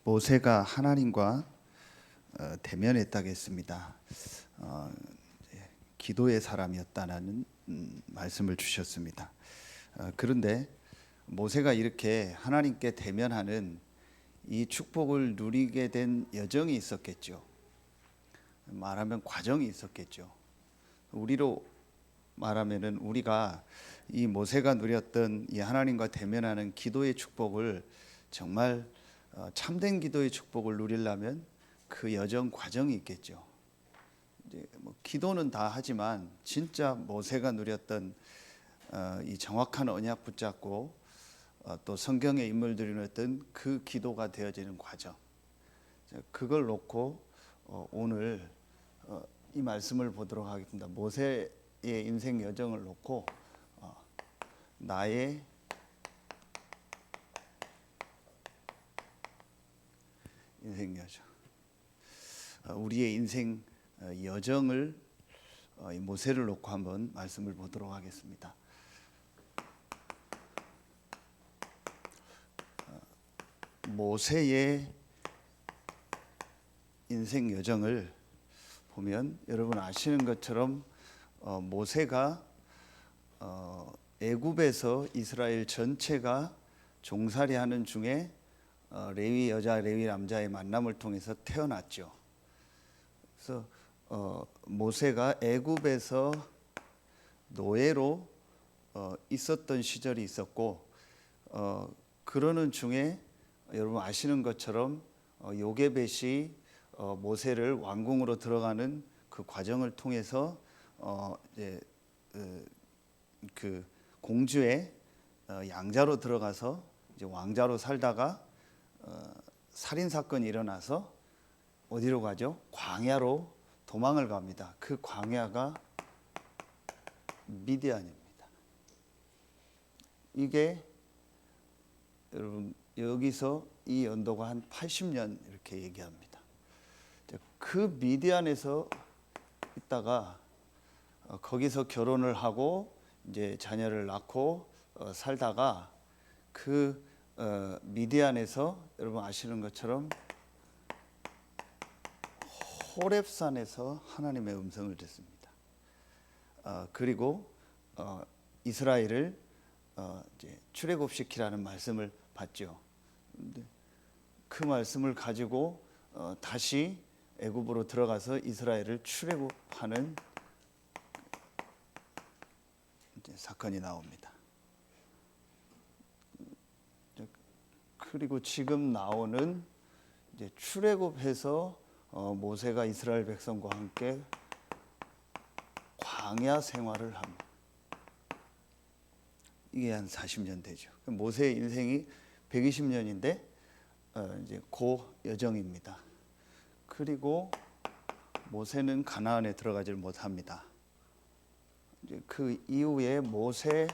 모세가 하나님과 대면했다고 했습니다. 기도의 사람이었다는 말씀을 주셨습니다. 그런데 모세가 이렇게 하나님께 대면하는 이 축복을 누리게 된 여정이 있었겠죠. 말하면 과정이 있었겠죠. 우리로 말하면은 우리가 이 모세가 누렸던 이 하나님과 대면하는 기도의 축복을 정말 참된 기도의 축복을 누리려면 그 여정 과정이 있겠죠. 이제 뭐 기도는 다 하지만 진짜 모세가 누렸던 이 정확한 언약 붙잡고 또 성경의 인물들이 누렸던 그 기도가 되어지는 과정, 그걸 놓고 오늘 이 말씀을 보도록 하겠습니다. 모세의 인생 여정을 놓고 나의 인생 여정, 우리의 인생 여정을 모세를 놓고 한번 말씀을 보도록 하겠습니다. 모세의 인생 여정을 보면 여러분 아시는 것처럼 모세가 애굽에서 이스라엘 전체가 종살이하는 중에 레위 여자, 레위 남자의 만남을 통해서 태어났죠. 그래서 모세가 애굽에서 노예로 있었던 시절이 있었고, 그러는 중에 여러분 아시는 것처럼 요게벳이 모세를 왕궁으로 들어가는 그 과정을 통해서 이제 그 공주의 양자로 들어가서 이제 왕자로 살다가 살인 사건이 일어나서 어디로 가죠? 광야로 도망을 갑니다. 그 광야가 미디안입니다. 이게 여러분 여기서 이 연도가 한 80년 이렇게 얘기합니다. 그 미디안에서 있다가 거기서 결혼을 하고 이제 자녀를 낳고 살다가 그 미디안에서 여러분 아시는 것처럼 호렙산에서 하나님의 음성을 듣습니다. 그리고 이스라엘을 이제 출애굽시키라는 말씀을 받죠. 그 말씀을 가지고 다시 애굽으로 들어가서 이스라엘을 출애굽하는 이제 사건이 나옵니다. 그리고 지금 나오는 이제 출애굽해서 모세가 이스라엘 백성과 함께 광야 생활을 합니다. 이게 한 40년 되죠. 모세의 인생이 120년인데 이제 그 여정입니다. 그리고 모세는 가나안에 들어가질 못합니다. 이제 그 이후에 모세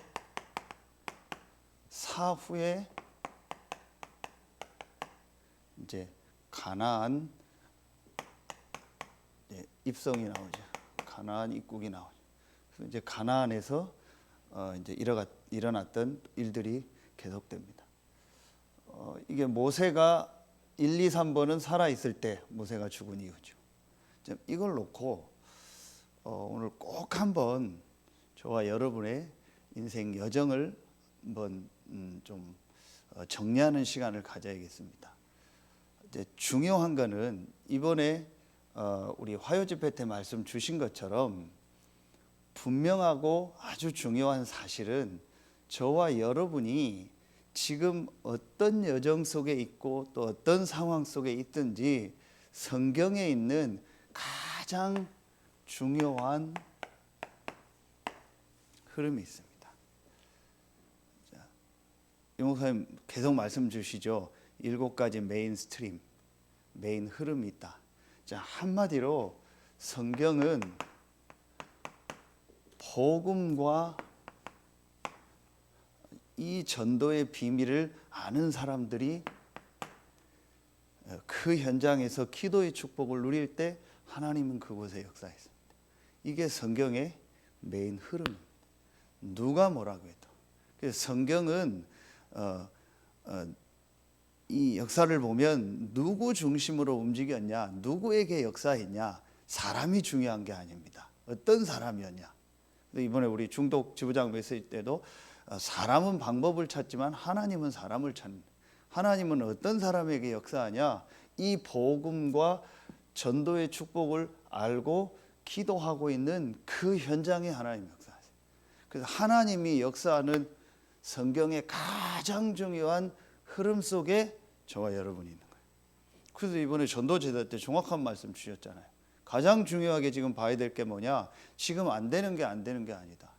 사후에 이제 가나안 입성이 나오죠. 가나안 입국이 나오죠. 그래서 이제 가나안에서 이제 일어났던 일들이 계속됩니다. 이게 모세가 1, 2, 3번은 살아 있을 때 모세가 죽은 이유죠. 이걸 놓고 오늘 꼭 한번 저와 여러분의 인생 여정을 한번 좀 정리하는 시간을 가져야겠습니다. 이제 중요한 거는 이번에 우리 화요 집회 때 말씀 주신 것처럼 분명하고 아주 중요한 사실은 저와 여러분이 지금 어떤 여정 속에 있고 또 어떤 상황 속에 있든지 성경에 있는 가장 중요한 흐름이 있습니다. 자, 용 목사님 계속 말씀 주시죠. 7가지 메인 스트림, 메인 흐름이 있다. 자, 한마디로 성경은 복음과 이 전도의 비밀을 아는 사람들이 그 현장에서 기도의 축복을 누릴 때 하나님은 그곳에 역사했습니다. 이게 성경의 메인 흐름입니다. 누가 뭐라고 해도. 그래서 성경은 이 역사를 보면 누구 중심으로 움직였냐, 누구에게 역사했냐, 사람이 중요한 게 아닙니다. 어떤 사람이었냐. 이번에 우리 중독 지부장 메시지 때도 사람은 방법을 찾지만 하나님은 사람을 찾는, 하나님은 어떤 사람에게 역사하냐, 이 복음과 전도의 축복을 알고 기도하고 있는 그 현장에 하나님 역사하세요. 그래서 하나님이 역사하는 성경의 가장 중요한 흐름 속에 저와 여러분이 있는 거예요. 그래서 이번에 전도제도 때 정확한 말씀 주셨잖아요. 가장 중요하게 지금 봐야 될 게 뭐냐? 지금 안 되는 게 안 되는 게 아니다.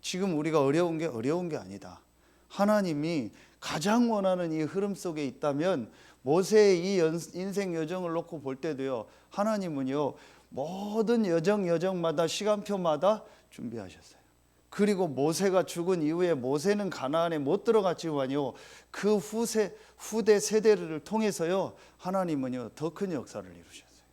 지금 우리가 어려운 게 어려운 게 아니다. 하나님이 가장 원하는 이 흐름 속에 있다면 모세의 이 인생 여정을 놓고 볼 때도요, 하나님은요 모든 여정마다 시간표마다 준비하셨어요. 그리고 모세가 죽은 이후에 모세는 가나안에 못 들어갔지만요, 그 후대 세대를 통해서요 하나님은요 더 큰 역사를 이루셨어요.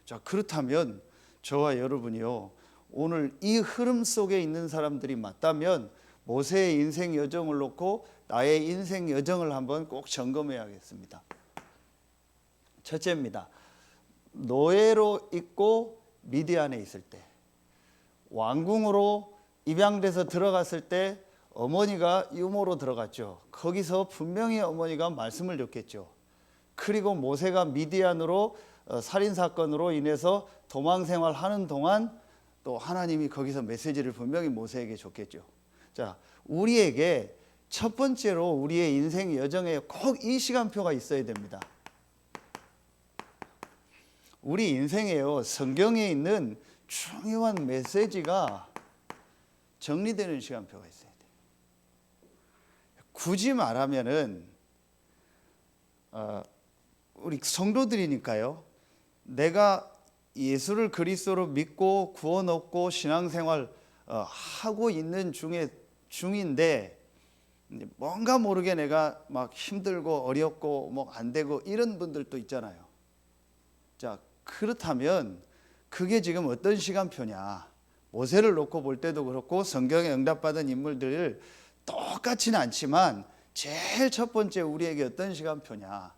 자, 그렇다면 저와 여러분이요 오늘 이 흐름 속에 있는 사람들이 맞다면 모세의 인생 여정을 놓고 나의 인생 여정을 한번 꼭 점검해야겠습니다. 첫째입니다. 노예로 있고 미디안에 있을 때, 왕궁으로 입양돼서 들어갔을 때 어머니가 유모로 들어갔죠. 거기서 분명히 어머니가 말씀을 줬겠죠. 그리고 모세가 미디안으로 살인사건으로 인해서 도망 생활하는 동안 또 하나님이 거기서 메시지를 분명히 모세에게 줬겠죠. 자, 우리에게 첫 번째로 우리의 인생 여정에 꼭 이 시간표가 있어야 됩니다. 우리 인생에요, 성경에 있는 중요한 메시지가 정리되는 시간표가 있어야 돼요. 굳이 말하면은 우리 성도들이니까요, 내가 예수를 그리스도로 믿고 구원 얻고 신앙생활 하고 있는 중인데 뭔가 모르게 내가 막 힘들고 어렵고 뭐 안 되고 이런 분들도 있잖아요. 자, 그렇다면 그게 지금 어떤 시간표냐? 모세를 놓고 볼 때도 그렇고 성경에 응답받은 인물들을 똑같지는 않지만 제일 첫 번째 우리에게 어떤 시간표냐?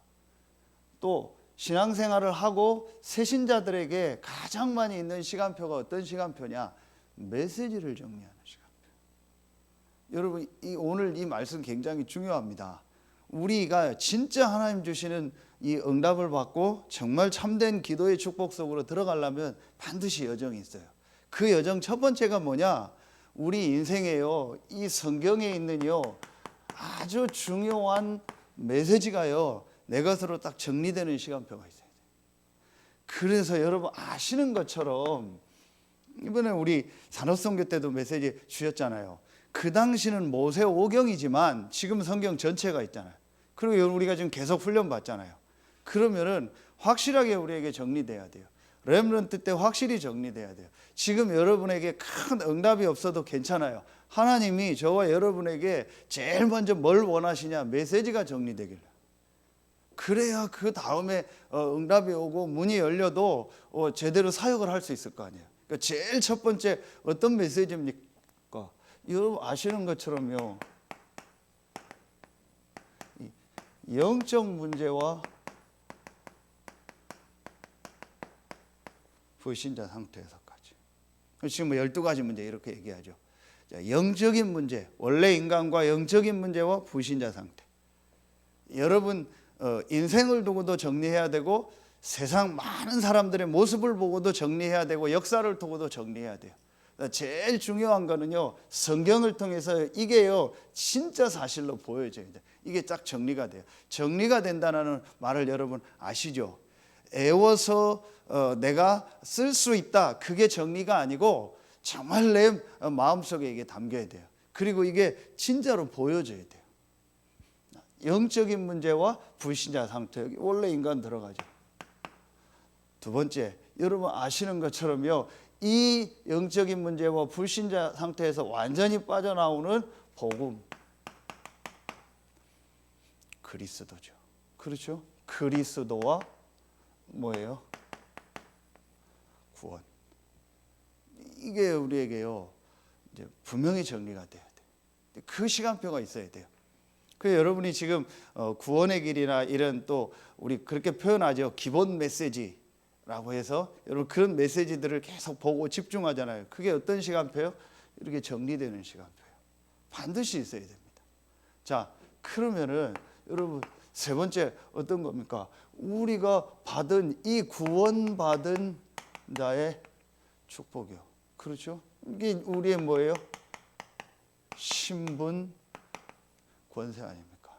또 신앙생활을 하고 새신자들에게 가장 많이 있는 시간표가 어떤 시간표냐? 메시지를 정리하는 시간표. 여러분, 오늘 이 말씀 굉장히 중요합니다. 우리가 진짜 하나님 주시는 이 응답을 받고 정말 참된 기도의 축복 속으로 들어가려면 반드시 여정이 있어요. 그 여정 첫 번째가 뭐냐? 우리 인생에요, 이 성경에 있는요 아주 중요한 메시지가요 내 것으로 딱 정리되는 시간표가 있어야 돼요. 그래서 여러분 아시는 것처럼 이번에 우리 산업선교 때도 메시지 주셨잖아요. 그 당시는 모세 오경이지만 지금 성경 전체가 있잖아요. 그리고 우리가 지금 계속 훈련 받잖아요. 그러면은 확실하게 우리에게 정리돼야 돼요. 렘넌트 때 확실히 정리돼야 돼요. 지금 여러분에게 큰 응답이 없어도 괜찮아요. 하나님이 저와 여러분에게 제일 먼저 뭘 원하시냐? 메시지가 정리되길. 그래야 그 다음에 응답이 오고 문이 열려도 제대로 사역을 할 수 있을 거 아니에요. 그러니까 제일 첫 번째 어떤 메시지입니까? 여러분 아시는 것처럼요, 영적 문제와 불신자 상태에서까지. 지금 12가지 문제 이렇게 얘기하죠. 자, 영적인 문제, 원래 인간과 영적인 문제와 불신자 상태. 여러분 인생을 두고도 정리해야 되고 세상 많은 사람들의 모습을 보고도 정리해야 되고 역사를 두고도 정리해야 돼요. 제일 중요한 거는요, 성경을 통해서 이게요 진짜 사실로 보여져야 돼요. 이게 딱 정리가 돼요. 정리가 된다는 말을 여러분 아시죠? 애워서 내가 쓸 수 있다, 그게 정리가 아니고 정말 내 마음속에 이게 담겨야 돼요. 그리고 이게 진짜로 보여져야 돼요. 영적인 문제와 불신자 상태, 여기 원래 인간 들어가죠. 두 번째, 여러분 아시는 것처럼요, 이 영적인 문제와 불신자 상태에서 완전히 빠져나오는 복음, 그리스도죠. 그렇죠? 그리스도와 뭐예요? 구원. 이게 우리에게요 이제 분명히 정리가 돼야 돼요. 그 시간표가 있어야 돼요. 그래서 여러분이 지금 구원의 길이나 이런 또 우리 그렇게 표현하죠. 기본 메시지라고 해서 여러분 그런 메시지들을 계속 보고 집중하잖아요. 그게 어떤 시간표요? 이렇게 정리되는 시간표예요. 반드시 있어야 됩니다. 자, 그러면은 여러분 세 번째 어떤 겁니까? 우리가 받은 이 구원받은 자의 축복이요. 그렇죠? 이게 우리의 뭐예요? 신분 권세 아닙니까?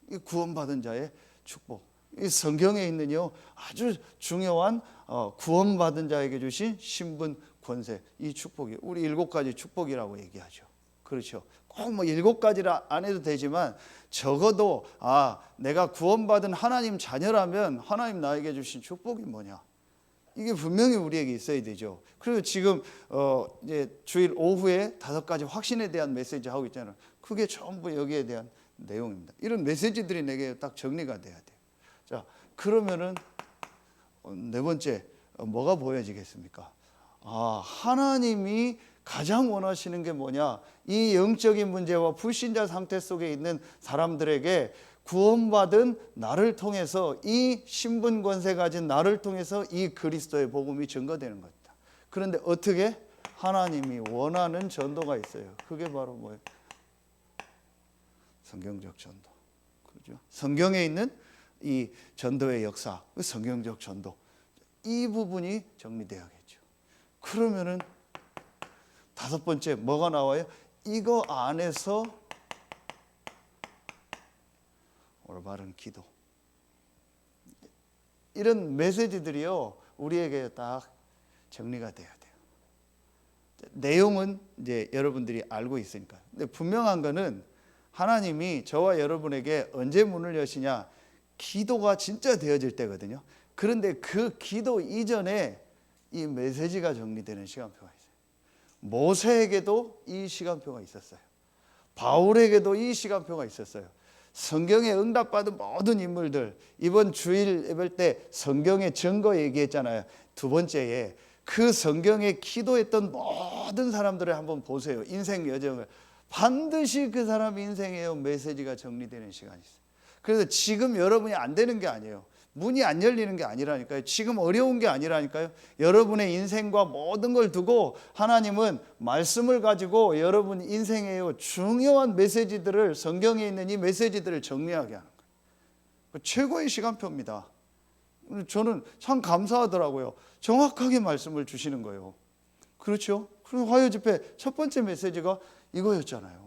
이 구원받은 자의 축복. 이 성경에 있는요 아주 중요한 구원받은 자에게 주신 신분 권세, 이 축복이 우리 7가지 축복이라고 얘기하죠. 그렇죠. 꼭 뭐 7가지라 안 해도 되지만 적어도 내가 구원받은 하나님 자녀라면 하나님 나에게 주신 축복이 뭐냐? 이게 분명히 우리에게 있어야 되죠. 그리고 지금 이제 주일 오후에 5가지 확신에 대한 메시지 하고 있잖아요. 그게 전부 여기에 대한 내용입니다. 이런 메시지들이 내게 딱 정리가 돼야 돼요. 자, 그러면은 네 번째 뭐가 보여지겠습니까? 하나님이 가장 원하시는 게 뭐냐? 이 영적인 문제와 불신자 상태 속에 있는 사람들에게 구원받은 나를 통해서 이 신분 권세 가진 나를 통해서 이 그리스도의 복음이 증거되는 겁니다. 그런데 어떻게? 하나님이 원하는 전도가 있어요. 그게 바로 뭐예요? 성경적 전도. 그렇죠? 성경에 있는 이 전도의 역사, 성경적 전도. 이 부분이 정리되어야겠죠. 그러면은 5번째 뭐가 나와요? 이거 안에서 올바른 기도. 이런 메시지들이요 우리에게 딱 정리가 돼야 돼요. 내용은 이제 여러분들이 알고 있으니까. 근데 분명한 거는 하나님이 저와 여러분에게 언제 문을 여시냐? 기도가 진짜 되어질 때거든요. 그런데 그 기도 이전에 이 메시지가 정리되는 시간표가 있어요. 모세에게도 이 시간표가 있었어요. 바울에게도 이 시간표가 있었어요. 성경에 응답받은 모든 인물들, 이번 주일 예배 때 성경의 증거 얘기했잖아요. 2번째에 그 성경에 기도했던 모든 사람들을 한번 보세요. 인생 여정을. 반드시 그 사람 인생에 메시지가 정리되는 시간이 있어요. 그래서 지금 여러분이 안 되는 게 아니에요. 문이 안 열리는 게 아니라니까요. 지금 어려운 게 아니라니까요. 여러분의 인생과 모든 걸 두고 하나님은 말씀을 가지고 여러분 인생에 중요한 메시지들을, 성경에 있는 이 메시지들을 정리하게 하는 거예요. 최고의 시간표입니다. 저는 참 감사하더라고요. 정확하게 말씀을 주시는 거예요. 그렇죠? 그리고 화요 집회 첫 번째 메시지가 이거였잖아요.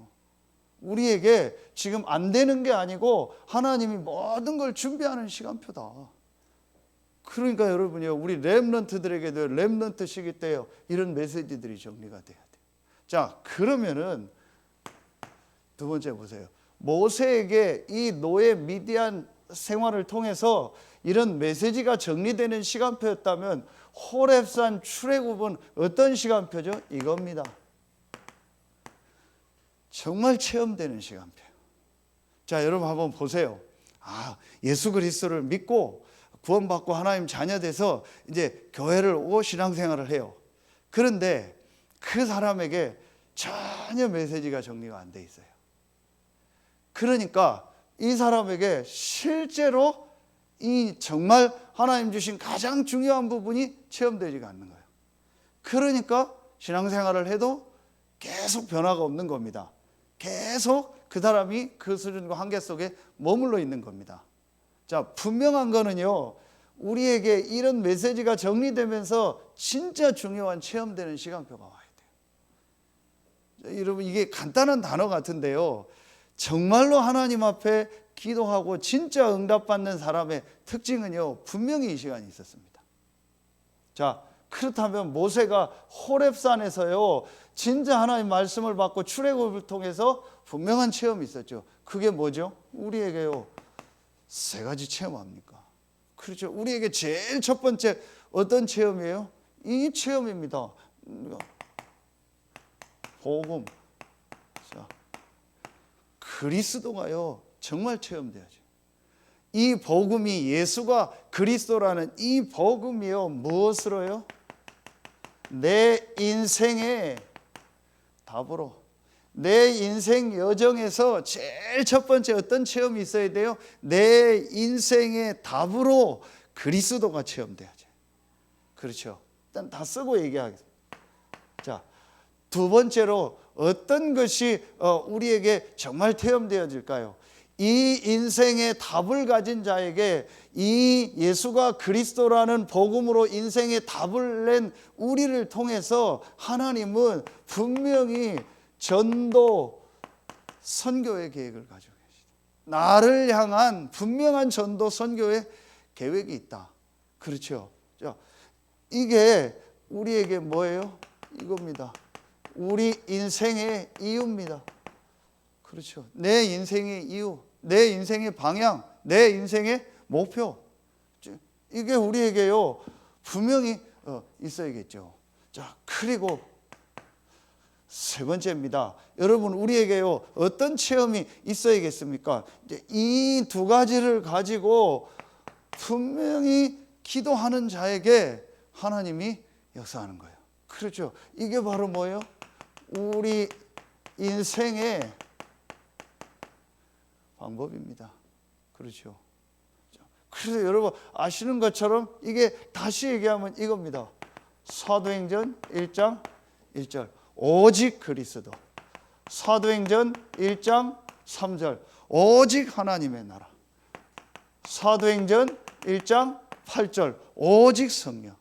우리에게 지금 안 되는 게 아니고 하나님이 모든 걸 준비하는 시간표다. 그러니까 여러분이요, 우리 렘넌트들에게도 렘넌트 시기 때요 이런 메시지들이 정리가 돼야 돼요. 자, 그러면은 2번째 보세요. 모세에게 이 노예 미디안 생활을 통해서 이런 메시지가 정리되는 시간표였다면 호렙산 출애굽은 어떤 시간표죠? 이겁니다. 정말 체험되는 시간표예요. 자, 여러분 한번 보세요. 예수 그리스도를 믿고 구원받고 하나님 자녀 돼서 이제 교회를 오고 신앙생활을 해요. 그런데 그 사람에게 전혀 메시지가 정리가 안 돼 있어요. 그러니까 이 사람에게 실제로 이 정말 하나님 주신 가장 중요한 부분이 체험되지가 않는 거예요. 그러니까 신앙생활을 해도 계속 변화가 없는 겁니다. 계속 그 사람이 그 수준과 한계 속에 머물러 있는 겁니다. 자, 분명한 거는요, 우리에게 이런 메시지가 정리되면서 진짜 중요한 체험되는 시간표가 와야 돼요. 자, 여러분, 이게 간단한 단어 같은데요, 정말로 하나님 앞에 기도하고 진짜 응답받는 사람의 특징은요, 분명히 이 시간이 있었습니다. 자, 그렇다면 모세가 호렙산에서요 진짜 하나님 말씀을 받고 출애굽을 통해서 분명한 체험이 있었죠. 그게 뭐죠? 우리에게요 3가지 체험합니까? 그렇죠. 우리에게 제일 첫 번째 어떤 체험이에요? 이 체험입니다. 복음. 자, 그리스도가요 정말 체험돼야죠. 이 복음이 예수가 그리스도라는 이 복음이요 무엇으로요? 내 인생의 답으로, 내 인생 여정에서 제일 첫 번째 어떤 체험이 있어야 돼요? 내 인생의 답으로 그리스도가 체험돼야죠. 그렇죠. 일단 다 쓰고 얘기하겠습니다. 자, 두 번째로 어떤 것이 우리에게 정말 체험되어질까요? 이 인생의 답을 가진 자에게 이 예수가 그리스도라는 복음으로 인생의 답을 낸 우리를 통해서 하나님은 분명히 전도 선교의 계획을 가지고 계시다. 나를 향한 분명한 전도 선교의 계획이 있다. 그렇죠. 자, 이게 우리에게 뭐예요? 이겁니다. 우리 인생의 이유입니다. 그렇죠. 내 인생의 이유, 내 인생의 방향, 내 인생의 목표. 이게 우리에게요 분명히 있어야겠죠. 자, 그리고 세 번째입니다. 여러분, 우리에게요 어떤 체험이 있어야겠습니까? 이 두 가지를 가지고 분명히 기도하는 자에게 하나님이 역사하는 거예요. 그렇죠. 이게 바로 뭐예요? 우리 인생의 방법입니다. 그렇죠. 그래서 여러분 아시는 것처럼 이게 다시 얘기하면 이겁니다. 사도행전 1장 1절 오직 그리스도. 사도행전 1장 3절 오직 하나님의 나라. 사도행전 1장 8절 오직 성령.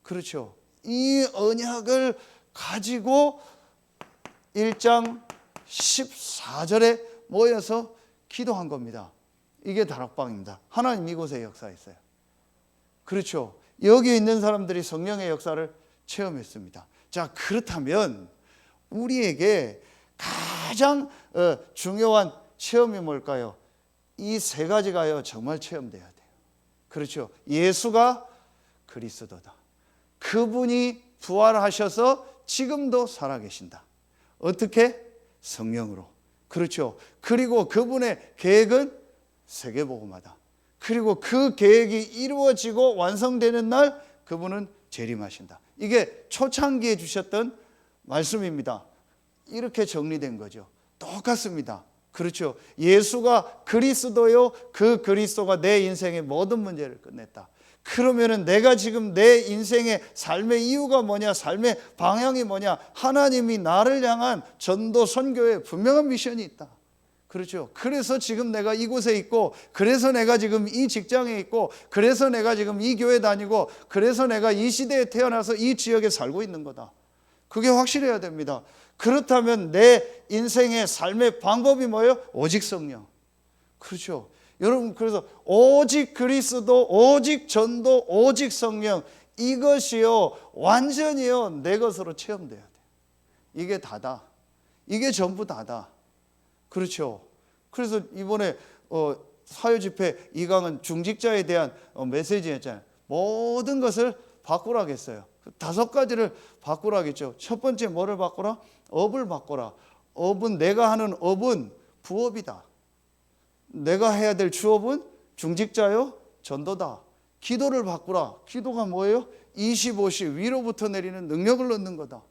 그렇죠. 이 언약을 가지고 1장 14절에 모여서 기도한 겁니다. 이게 다락방입니다. 하나님 이곳에 역사했어요. 그렇죠. 여기 있는 사람들이 성령의 역사를 체험했습니다. 자, 그렇다면 우리에게 가장 중요한 체험이 뭘까요? 이 세 가지가요 정말 체험돼야 돼요. 그렇죠. 예수가 그리스도다. 그분이 부활하셔서 지금도 살아계신다. 어떻게? 성령으로. 그렇죠. 그리고 그분의 계획은 세계복음화다. 그리고 그 계획이 이루어지고 완성되는 날 그분은 재림하신다. 이게 초창기에 주셨던 말씀입니다. 이렇게 정리된 거죠. 똑같습니다. 그렇죠. 예수가 그리스도요, 그 그리스도가 내 인생의 모든 문제를 끝냈다. 그러면은 내가 지금 내 인생의 삶의 이유가 뭐냐, 삶의 방향이 뭐냐, 하나님이 나를 향한 전도 선교에 분명한 미션이 있다. 그렇죠. 그래서 지금 내가 이곳에 있고, 그래서 내가 지금 이 직장에 있고, 그래서 내가 지금 이 교회 다니고, 그래서 내가 이 시대에 태어나서 이 지역에 살고 있는 거다. 그게 확실해야 됩니다. 그렇다면 내 인생의 삶의 방법이 뭐예요? 오직 성령. 그렇죠. 여러분, 그래서 오직 그리스도, 오직 전도, 오직 성령, 이것이요 완전히요 내 것으로 체험돼야 돼요. 이게 다다. 이게 전부 다다. 그렇죠. 그래서 이번에 사회집회 2강은 중직자에 대한 메시지였잖아요. 모든 것을 바꾸라겠어요. 5가지를 바꾸라겠죠. 첫 번째 뭐를 바꾸라? 업을 바꾸라. 업은, 내가 하는 업은 부업이다. 내가 해야 될 주업은 중직자요 전도다. 기도를 바꾸라. 기도가 뭐예요? 25시 위로부터 내리는 능력을 얻는 거다.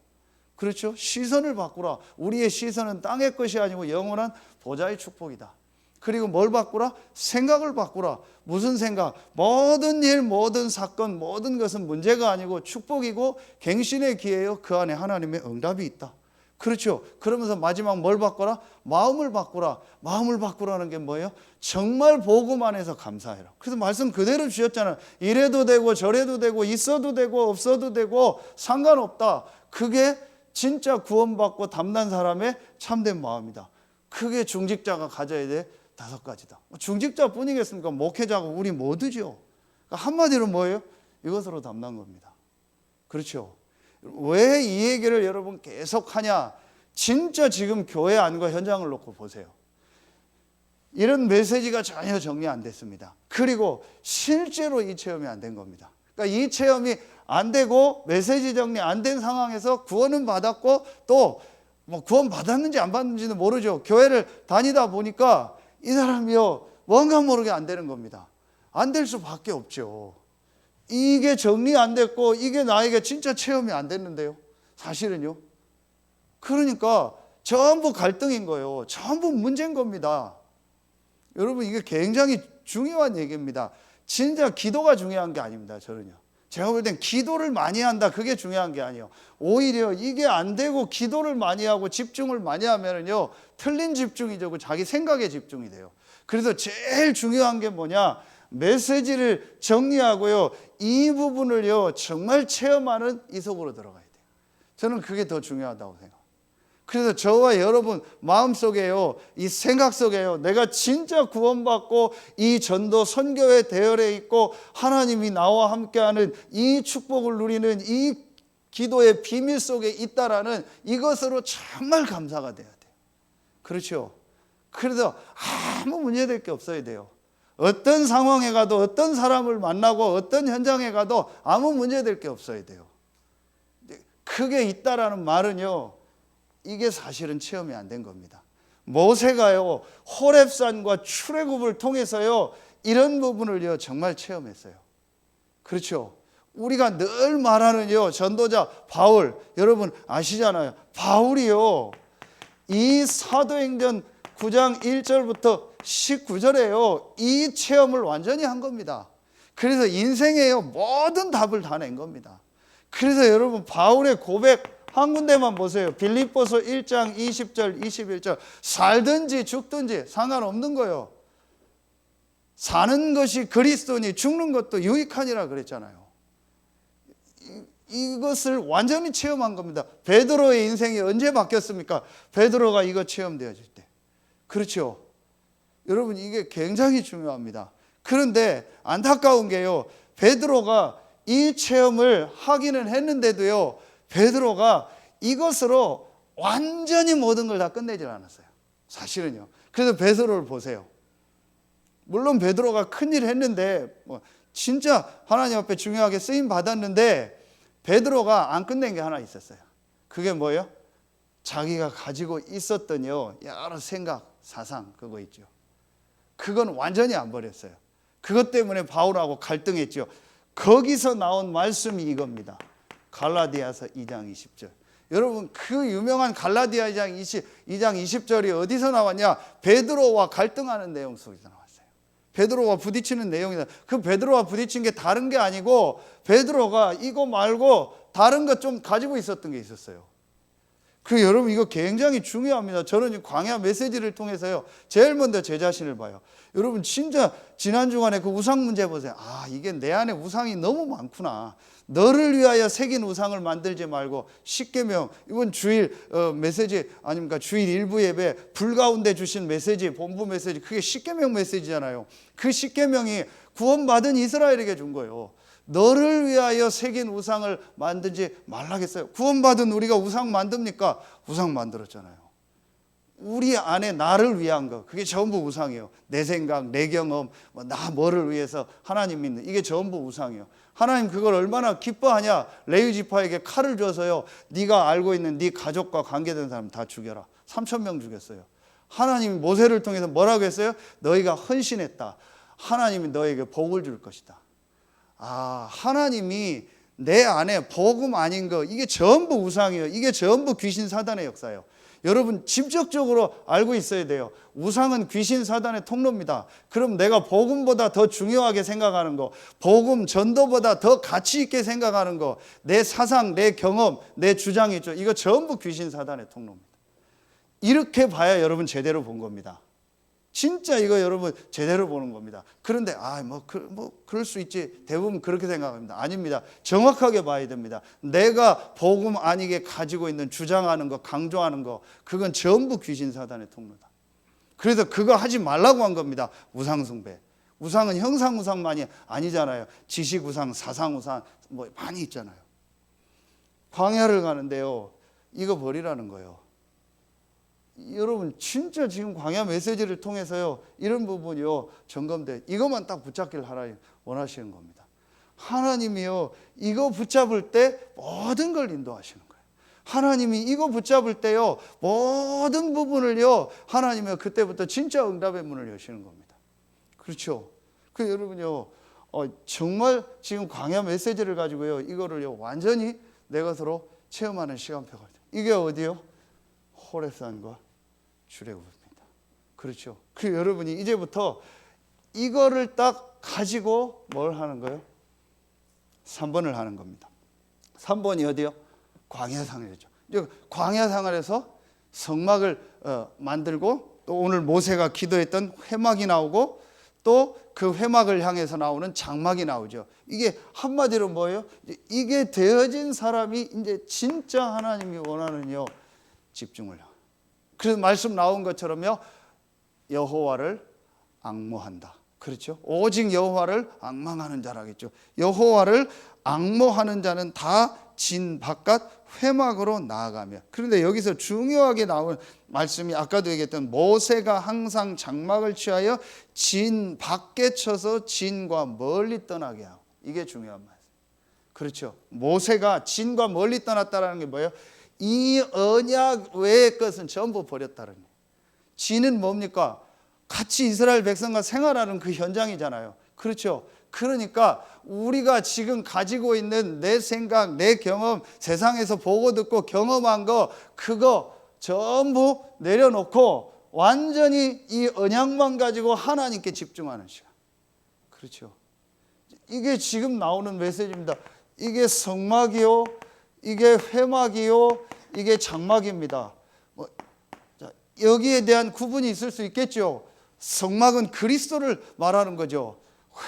그렇죠? 시선을 바꾸라. 우리의 시선은 땅의 것이 아니고 영원한 보좌의 축복이다. 그리고 뭘 바꾸라? 생각을 바꾸라. 무슨 생각? 모든 일, 모든 사건, 모든 것은 문제가 아니고 축복이고 갱신의 기회요. 그 안에 하나님의 응답이 있다. 그렇죠. 그러면서 마지막 뭘 바꾸라? 마음을 바꾸라. 마음을 바꾸라는 게 뭐예요? 정말 복음 안에서 감사해라. 그래서 말씀 그대로 주셨잖아요. 이래도 되고 저래도 되고 있어도 되고 없어도 되고 상관없다. 그게 진짜 구원받고 담난 사람의 참된 마음이다. 그게 중직자가 가져야 될 5가지다. 중직자뿐이겠습니까? 목회자고 우리 모두죠. 그러니까 한마디로 뭐예요? 이것으로 담난 겁니다. 그렇죠. 왜 이 얘기를 여러분 계속 하냐? 진짜 지금 교회 안과 현장을 놓고 보세요. 이런 메시지가 전혀 정리 안 됐습니다. 그리고 실제로 이 체험이 안 된 겁니다. 그러니까 이 체험이 안 되고 메시지 정리 안 된 상황에서 구원은 받았고 또 뭐 구원 받았는지 안 받는지는 모르죠. 교회를 다니다 보니까 이 사람이요 뭔가 모르게 안 되는 겁니다. 안 될 수밖에 없죠. 이게 정리 안 됐고 이게 나에게 진짜 체험이 안 됐는데요. 사실은요. 그러니까 전부 갈등인 거예요. 전부 문제인 겁니다. 여러분 이게 굉장히 중요한 얘기입니다. 진짜 기도가 중요한 게 아닙니다. 저는요. 제가 볼 땐 기도를 많이 한다 그게 중요한 게 아니에요. 오히려 이게 안 되고 기도를 많이 하고 집중을 많이 하면은요 틀린 집중이 되고 자기 생각에 집중이 돼요. 그래서 제일 중요한 게 뭐냐, 메시지를 정리하고요 이 부분을요 정말 체험하는 이 속으로 들어가야 돼요. 저는 그게 더 중요하다고 생각합니다. 그래서 저와 여러분 마음속에요 이 생각 속에요 내가 진짜 구원받고 이 전도 선교회 대열에 있고 하나님이 나와 함께하는 이 축복을 누리는 이 기도의 비밀 속에 있다라는 이것으로 정말 감사가 돼야 돼요. 그렇죠? 그래서 아무 문제될 게 없어야 돼요. 어떤 상황에 가도 어떤 사람을 만나고 어떤 현장에 가도 아무 문제될 게 없어야 돼요. 그게 있다라는 말은요 이게 사실은 체험이 안 된 겁니다. 모세가요 호렙산과 출애굽을 통해서요 이런 부분을요 정말 체험했어요. 그렇죠? 우리가 늘 말하는요 전도자 바울, 여러분 아시잖아요. 바울이요 이 사도행전 9장 1절부터 19절에요 이 체험을 완전히 한 겁니다. 그래서 인생에요 모든 답을 다 낸 겁니다. 그래서 여러분 바울의 고백 한 군데만 보세요. 빌립보서 1장 20절 21절 살든지 죽든지 상관없는 거예요. 사는 것이 그리스도니 죽는 것도 유익하니라 그랬잖아요. 이것을 완전히 체험한 겁니다. 베드로의 인생이 언제 바뀌었습니까? 베드로가 이거 체험되어질 때. 그렇죠? 여러분 이게 굉장히 중요합니다. 그런데 안타까운 게요 베드로가 이 체험을 하기는 했는데도요 베드로가 이것으로 완전히 모든 걸 다 끝내질 않았어요. 사실은요. 그래서 베드로를 보세요. 물론 베드로가 큰일 했는데 진짜 하나님 앞에 중요하게 쓰임 받았는데 베드로가 안 끝낸 게 하나 있었어요. 그게 뭐예요? 자기가 가지고 있었던 여러 생각, 사상 그거 있죠. 그건 완전히 안 버렸어요. 그것 때문에 바울하고 갈등했죠. 거기서 나온 말씀이 이겁니다. 갈라디아서 2장 20절. 여러분 그 유명한 갈라디아 2장 20절이 어디서 나왔냐? 베드로와 갈등하는 내용 속에서 나왔어요. 베드로와 부딪히는 내용이다. 그 베드로와 부딪힌 게 다른 게 아니고 베드로가 이거 말고 다른 것 좀 가지고 있었던 게 있었어요. 그 여러분 이거 굉장히 중요합니다. 저는 광야 메시지를 통해서요 제일 먼저 제 자신을 봐요. 여러분 진짜 지난 주간에 그 우상 문제 보세요. 아 이게 내 안에 우상이 너무 많구나. 너를 위하여 새긴 우상을 만들지 말고 십계명 이번 주일 메시지 아닙니까? 주일 일부 예배 불 가운데 주신 메시지 본부 메시지 그게 십계명 메시지잖아요. 그 십계명이 구원받은 이스라엘에게 준 거예요. 너를 위하여 새긴 우상을 만들지 말라겠어요. 구원받은 우리가 우상 만듭니까? 우상 만들었잖아요. 우리 안에 나를 위한 거 그게 전부 우상이에요. 내 생각, 내 경험, 나 뭐를 위해서 하나님 믿는 이게 전부 우상이에요. 하나님 그걸 얼마나 기뻐하냐. 레위 지파에게 칼을 줘서요 네가 알고 있는 네 가족과 관계된 사람 다 죽여라. 3,000명 죽였어요. 하나님이 모세를 통해서 뭐라고 했어요? 너희가 헌신했다. 하나님이 너에게 복을 줄 것이다. 아 하나님이 내 안에 복음 아닌 거 이게 전부 우상이에요. 이게 전부 귀신 사단의 역사예요. 여러분 직접적으로 알고 있어야 돼요. 우상은 귀신 사단의 통로입니다. 그럼 내가 복음보다 더 중요하게 생각하는 거, 복음 전도보다 더 가치 있게 생각하는 거, 내 사상, 내 경험, 내 주장이 있죠. 이거 전부 귀신 사단의 통로입니다. 이렇게 봐야 여러분 제대로 본 겁니다. 진짜 이거 여러분 제대로 보는 겁니다. 그런데 그럴 수 있지. 대부분 그렇게 생각합니다. 아닙니다. 정확하게 봐야 됩니다. 내가 복음 아니게 가지고 있는 주장하는 거, 강조하는 거 그건 전부 귀신 사단의 통로다. 그래서 그거 하지 말라고 한 겁니다. 우상 숭배. 우상은 형상 우상만이 아니잖아요. 지식 우상, 사상 우상 많이 있잖아요. 광야를 가는데요. 이거 버리라는 거예요. 여러분 진짜 지금 광야 메시지를 통해서요 이런 부분이요 점검돼 이것만 딱 붙잡길 하나님 원하시는 겁니다. 하나님이요 이거 붙잡을 때 모든 걸 인도하시는 거예요. 하나님이 이거 붙잡을 때요 모든 부분을요 하나님이 그때부터 진짜 응답의 문을 여시는 겁니다. 그렇죠? 그 여러분요 정말 지금 광야 메시지를 가지고요 이거를요 완전히 내 것으로 체험하는 시간표가 돼요. 이게 어디요? 호렙산과 출애굽입니다. 그렇죠. 그 여러분이 이제부터 이거를 딱 가지고 뭘 하는 거예요? 3번을 하는 겁니다. 3번이 어디요? 광야생활이죠. 광야생활에서 성막을 만들고 또 오늘 모세가 기도했던 회막이 나오고 또 그 회막을 향해서 나오는 장막이 나오죠. 이게 한마디로 뭐예요? 이게 되어진 사람이 이제 진짜 하나님이 원하는요 집중을. 그래서 말씀 나온 것처럼요 여호와를 앙모한다. 그렇죠? 오직 여호와를 앙망하는 자라겠죠. 여호와를 앙모하는 자는 다 진 바깥 회막으로 나아가며. 그런데 여기서 중요하게 나온 말씀이 아까도 얘기했던 모세가 항상 장막을 취하여 진 밖에 쳐서 진과 멀리 떠나게 하고. 이게 중요한 말씀. 그렇죠? 모세가 진과 멀리 떠났다는 게 뭐예요? 이 언약 외의 것은 전부 버렸다는 거예요. 진은 뭡니까? 같이 이스라엘 백성과 생활하는 그 현장이잖아요. 그렇죠? 그러니까 우리가 지금 가지고 있는 내 생각, 내 경험, 세상에서 보고 듣고 경험한 거 그거 전부 내려놓고 완전히 이 언약만 가지고 하나님께 집중하는 시간. 그렇죠? 이게 지금 나오는 메시지입니다. 이게 성막이요, 이게 회막이요, 이게 장막입니다. 여기에 대한 구분이 있을 수 있겠죠. 성막은 그리스도를 말하는 거죠.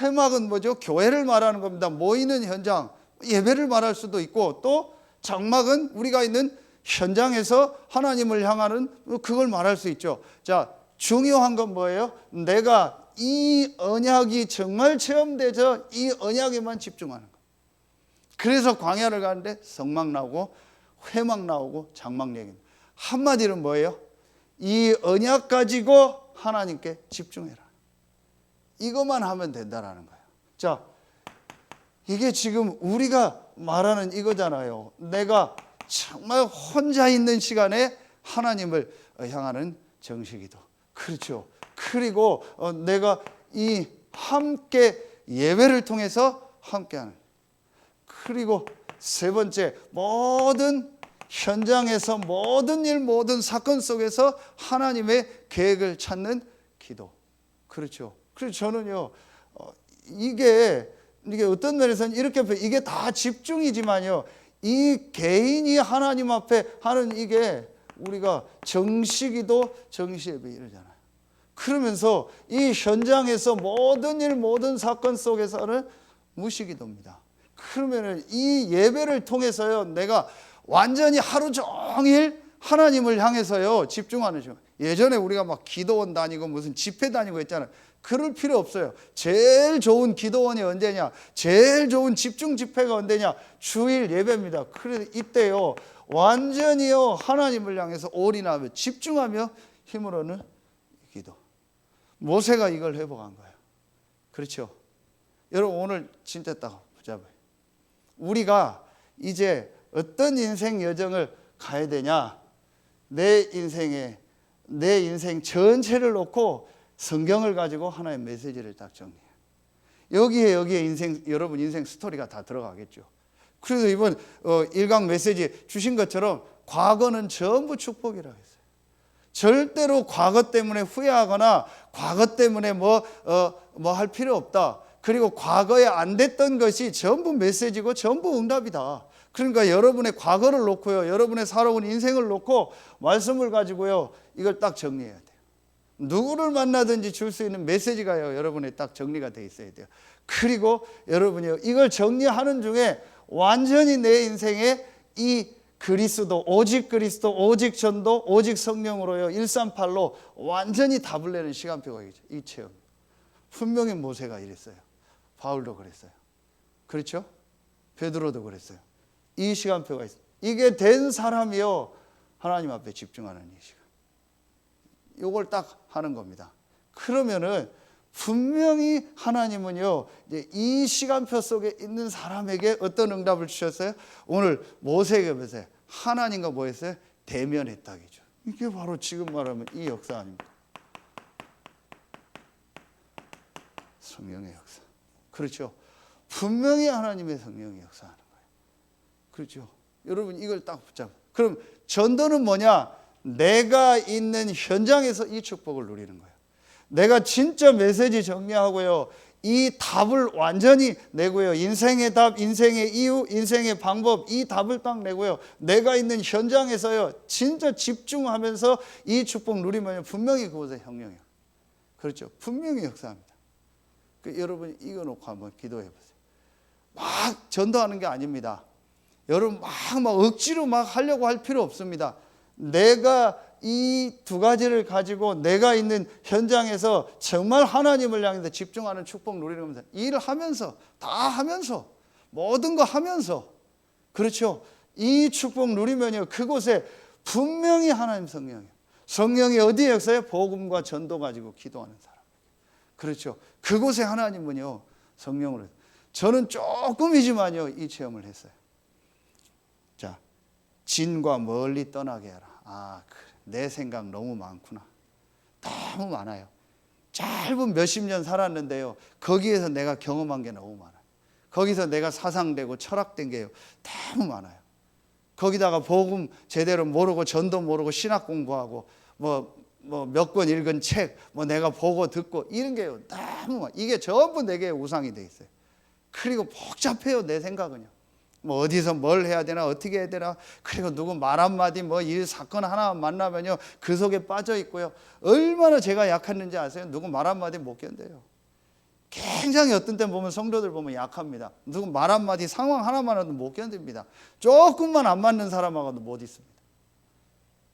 회막은 뭐죠? 교회를 말하는 겁니다. 모이는 현장, 예배를 말할 수도 있고, 또 장막은 우리가 있는 현장에서 하나님을 향하는 그걸 말할 수 있죠. 자, 중요한 건 뭐예요? 내가 이 언약이 정말 체험되죠. 이 언약에만 집중하는 거. 그래서 광야를 가는데 성막 나오고 회막 나오고 장막 얘기입니다. 한마디로 뭐예요? 이 언약 가지고 하나님께 집중해라. 이것만 하면 된다라는 거예요. 자, 이게 지금 우리가 말하는 이거잖아요. 내가 정말 혼자 있는 시간에 하나님을 향하는 정식기도. 그렇죠. 그리고 내가 이 함께 예배를 통해서 함께하는. 그리고 세 번째, 모든 현장에서 모든 일, 모든 사건 속에서 하나님의 계획을 찾는 기도. 그렇죠. 그래서 저는요, 이게 어떤 면에서는 이렇게 이게 다 집중이지만요, 이 개인이 하나님 앞에 하는 이게 우리가 정시기도, 정시예배 이러잖아요. 그러면서 이 현장에서 모든 일, 모든 사건 속에서는 무시기도입니다. 그러면은 이 예배를 통해서요, 내가 완전히 하루 종일 하나님을 향해서요 집중하는 시간. 예전에 우리가 막 기도원 다니고 무슨 집회 다니고 했잖아요. 그럴 필요 없어요. 제일 좋은 기도원이 언제냐? 제일 좋은 집중 집회가 언제냐? 주일 예배입니다. 그래서 이때요 완전히요 하나님을 향해서 올인하며 집중하며 힘으로는 기도. 모세가 이걸 회복한 거예요. 그렇죠? 여러분 오늘 진짜 딱 붙잡아요. 우리가 이제 어떤 인생 여정을 가야 되냐? 내 인생 전체를 놓고 성경을 가지고 하나의 메시지를 딱 정리해요. 여기에 인생, 여러분 인생 스토리가 다 들어가겠죠. 그래서 이번 1강 메시지 주신 것처럼 과거는 전부 축복이라고 했어요. 절대로 과거 때문에 후회하거나 과거 때문에 뭐 할 필요 없다. 그리고 과거에 안 됐던 것이 전부 메시지고 전부 응답이다. 그러니까 여러분의 과거를 놓고요, 여러분의 살아온 인생을 놓고 말씀을 가지고요, 이걸 딱 정리해야 돼요. 누구를 만나든지 줄 수 있는 메시지가요, 여러분의 딱 정리가 돼 있어야 돼요. 그리고 여러분이요, 이걸 정리하는 중에 완전히 내 인생에 이 그리스도, 오직 전도, 오직 성령으로요, 138로 완전히 답을 내는 시간표가 있죠. 이 체험. 분명히 모세가 이랬어요. 바울도 그랬어요. 그렇죠? 베드로도 그랬어요. 이 시간표가 있어요. 이게 된 사람이요, 하나님 앞에 집중하는 이 시간. 이걸 딱 하는 겁니다. 그러면은 분명히 하나님은요, 이제 이 시간표 속에 있는 사람에게 어떤 응답을 주셨어요? 오늘 모세에게 보세요. 하나님과 뭐 했어요? 대면했다기죠. 이게 바로 지금 말하면 이 역사 아닙니까? 성령의 역사. 그렇죠. 분명히 하나님의 성령의 역사하는 거예요. 그렇죠. 여러분 이걸 딱 붙잡아요. 그럼 전도는 뭐냐? 내가 있는 현장에서 이 축복을 누리는 거예요. 내가 진짜 메시지 정리하고요, 이 답을 완전히 내고요, 인생의 답, 인생의 이유, 인생의 방법, 이 답을 딱 내고요, 내가 있는 현장에서요 진짜 집중하면서 이 축복 누리면 분명히 그곳에 형용해요. 그렇죠? 분명히 역사합니다. 여러분 이거 놓고 한번 기도해 보세요. 막 전도하는 게 아닙니다. 여러분 막 억지로 막 하려고 할 필요 없습니다. 내가 이 두 가지를 가지고 내가 있는 현장에서 정말 하나님을 향해서 집중하는 축복 누리는 겁니다. 일을 하면서, 다 하면서, 모든 거 하면서, 그렇죠? 이 축복 누리면요, 그곳에 분명히 하나님 성령이에요. 성령이 어디에 역사해요? 복음과 전도 가지고 기도하는 사람. 그렇죠? 그곳에 하나님은요 성령으로. 저는 조금이지만요 이 체험을 했어요. 자, 진과 멀리 떠나게 하라. 아, 그래. 내 생각 너무 많구나. 너무 많아요. 짧은 몇십 년 살았는데요, 거기에서 내가 경험한 게 너무 많아요. 거기서 내가 사상되고 철학된 게요 너무 많아요. 거기다가 복음 제대로 모르고 전도 모르고 신학 공부하고 뭐 몇 권 읽은 책 내가 보고 듣고 이런 게요 너무 많아요. 이게 전부 내게 우상이 돼 있어요. 그리고 복잡해요. 내 생각은요. 어디서 뭘 해야 되나, 어떻게 해야 되나, 그리고 누구 말 한마디 일 사건 하나 만나면요 그 속에 빠져 있고요. 얼마나 제가 약했는지 아세요? 누구 말 한마디 못 견뎌요. 굉장히 어떤 때 보면 성도들 보면 약합니다. 누구 말 한마디 상황 하나만 해도 못 견딥니다. 조금만 안 맞는 사람하고도 못 있습니다.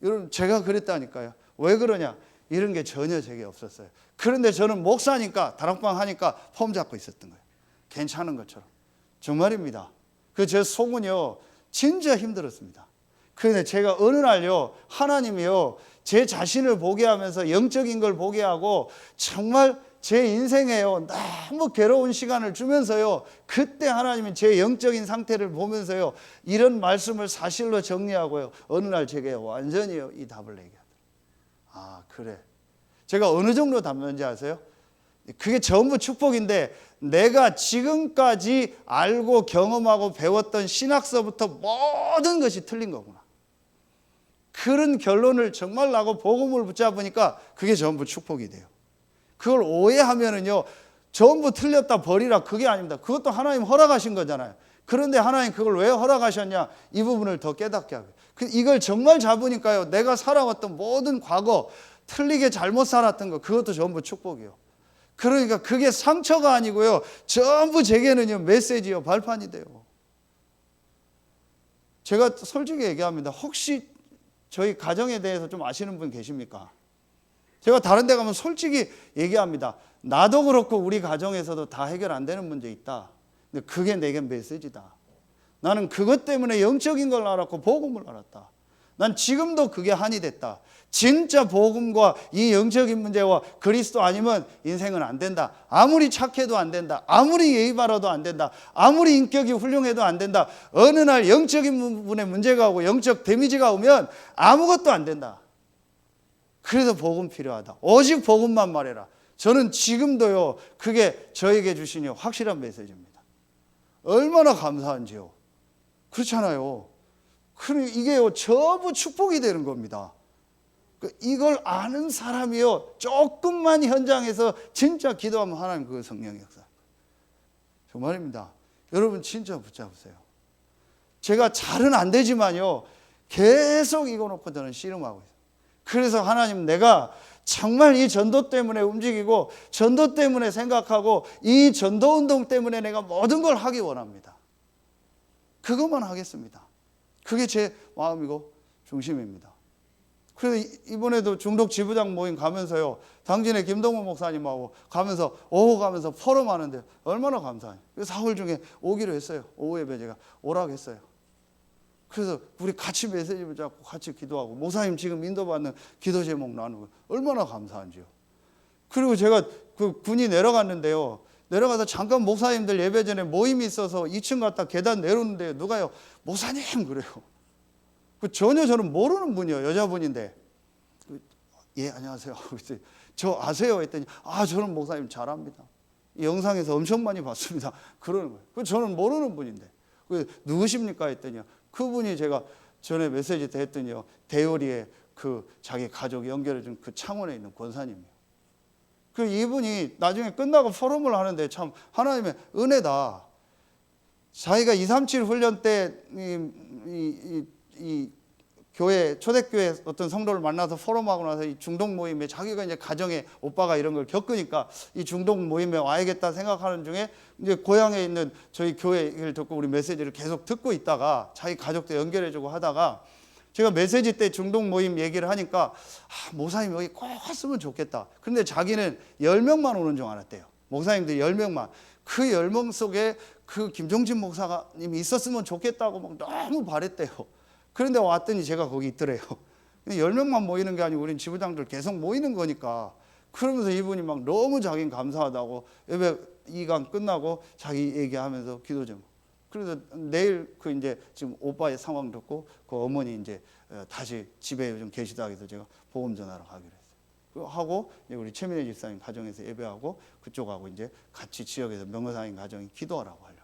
여러분 제가 그랬다니까요. 왜 그러냐? 이런 게 전혀 제게 없었어요. 그런데 저는 목사니까 다락방 하니까 폼 잡고 있었던 거예요. 괜찮은 것처럼. 정말입니다. 제 속은요 진짜 힘들었습니다. 그런데 제가 어느 날요 하나님이요 제 자신을 보게 하면서 영적인 걸 보게 하고 정말 제 인생에요 너무 괴로운 시간을 주면서요, 그때 하나님은 제 영적인 상태를 보면서요 이런 말씀을 사실로 정리하고요 어느 날 제게 완전히요 이 답을 내게 하더라고요. 아, 그래. 제가 어느 정도 답는지 아세요? 그게 전부 축복인데, 내가 지금까지 알고 경험하고 배웠던 신학서부터 모든 것이 틀린 거구나. 그런 결론을 정말 나고 복음을 붙잡으니까 그게 전부 축복이 돼요. 그걸 오해하면은요 전부 틀렸다 버리라, 그게 아닙니다. 그것도 하나님 허락하신 거잖아요. 그런데 하나님 그걸 왜 허락하셨냐? 이 부분을 더 깨닫게 하고요. 이걸 정말 잡으니까요 내가 살아왔던 모든 과거 틀리게 잘못 살았던 거 그것도 전부 축복이요. 그러니까 그게 상처가 아니고요 전부 제게는요 메시지요, 발판이 돼요. 제가 솔직히 얘기합니다. 혹시 저희 가정에 대해서 좀 아시는 분 계십니까? 제가 다른 데 가면 솔직히 얘기합니다. 나도 그렇고 우리 가정에서도 다 해결 안 되는 문제 있다. 근데 그게 내게 메시지다. 나는 그것 때문에 영적인 걸 알았고 복음을 알았다. 난 지금도 그게 한이 됐다. 진짜 복음과 이 영적인 문제와 그리스도 아니면 인생은 안 된다. 아무리 착해도 안 된다. 아무리 예의 바라도 안 된다. 아무리 인격이 훌륭해도 안 된다. 어느 날 영적인 부분에 문제가 오고 영적 데미지가 오면 아무것도 안 된다. 그래서 복음 필요하다. 오직 복음만 말해라. 저는 지금도요 그게 저에게 주신 확실한 메시지입니다. 얼마나 감사한지요. 그렇잖아요. 이게요 전부 축복이 되는 겁니다. 이걸 아는 사람이요 조금만 현장에서 진짜 기도하면 하나님 그 성령의 역사. 정말입니다. 여러분 진짜 붙잡으세요. 제가 잘은 안 되지만요 계속 이거 놓고 저는 씨름하고 있어요. 그래서 하나님, 내가 정말 이 전도 때문에 움직이고 전도 때문에 생각하고 이 전도 운동 때문에 내가 모든 걸 하기 원합니다. 그것만 하겠습니다. 그게 제 마음이고 중심입니다. 그래서 이번에도 중독 지부장 모임 가면서요 당진의 김동문 목사님하고 가면서 오후 가면서 포럼하는데 얼마나 감사해요. 사흘 중에 오기로 했어요. 오후 예배 제가 오라고 했어요. 그래서 우리 같이 메시지 붙잡고 같이 기도하고 목사님 지금 인도받는 기도 제목 나누고 얼마나 감사한지요. 그리고 제가 그 군이 내려갔는데요, 내려가서 잠깐 목사님들 예배 전에 모임이 있어서 2층 갔다 계단 내려오는데 누가요 목사님 그래요. 전혀 저는 모르는 분이요, 여자분인데 예 안녕하세요. 저 아세요? 했더니 저는 목사님 잘 압니다. 영상에서 엄청 많이 봤습니다. 그러는 거예요. 저는 모르는 분인데 누구십니까? 했더니 그분이 제가 전에 메시지 때 했더니요 대우리의 그 자기 가족 연결해준 그 창원에 있는 권사님이에요. 그 이분이 나중에 끝나고 포럼을 하는데 참 하나님의 은혜다. 자기가 237 훈련 때 이 교회 초대교회 어떤 성도를 만나서 포럼하고 나서 이 중동 모임에 자기가 이제 가정에 오빠가 이런 걸 겪으니까 이 중동 모임에 와야겠다 생각하는 중에 이제 고향에 있는 저희 교회 얘기를 듣고 우리 메시지를 계속 듣고 있다가 자기 가족도 연결해주고 하다가 제가 메시지 때 중동 모임 얘기를 하니까 목사님 여기 꼭 왔으면 좋겠다. 그런데 자기는 10명만 오는 줄 알았대요. 목사님들 10명만. 그 10명 속에 그 김종진 목사님이 있었으면 좋겠다고 막 너무 바랬대요. 그런데 왔더니 제가 거기 있더래요. 10명만 모이는 게 아니고 우린 지부장들 계속 모이는 거니까. 그러면서 이분이 막 너무 자기는 감사하다고 예배 2강 끝나고 자기 얘기하면서 기도 좀. 그래서 내일 그 이제 지금 오빠의 상황 듣고 그 어머니 이제 다시 집에 요즘 계시다 해서 제가 보험 전화를 하기로 했어요. 하고 이제 우리 최민혜 집사님 가정에서 예배하고 그쪽하고 이제 같이 지역에서 명거상인 가정이 기도하라고 하려고.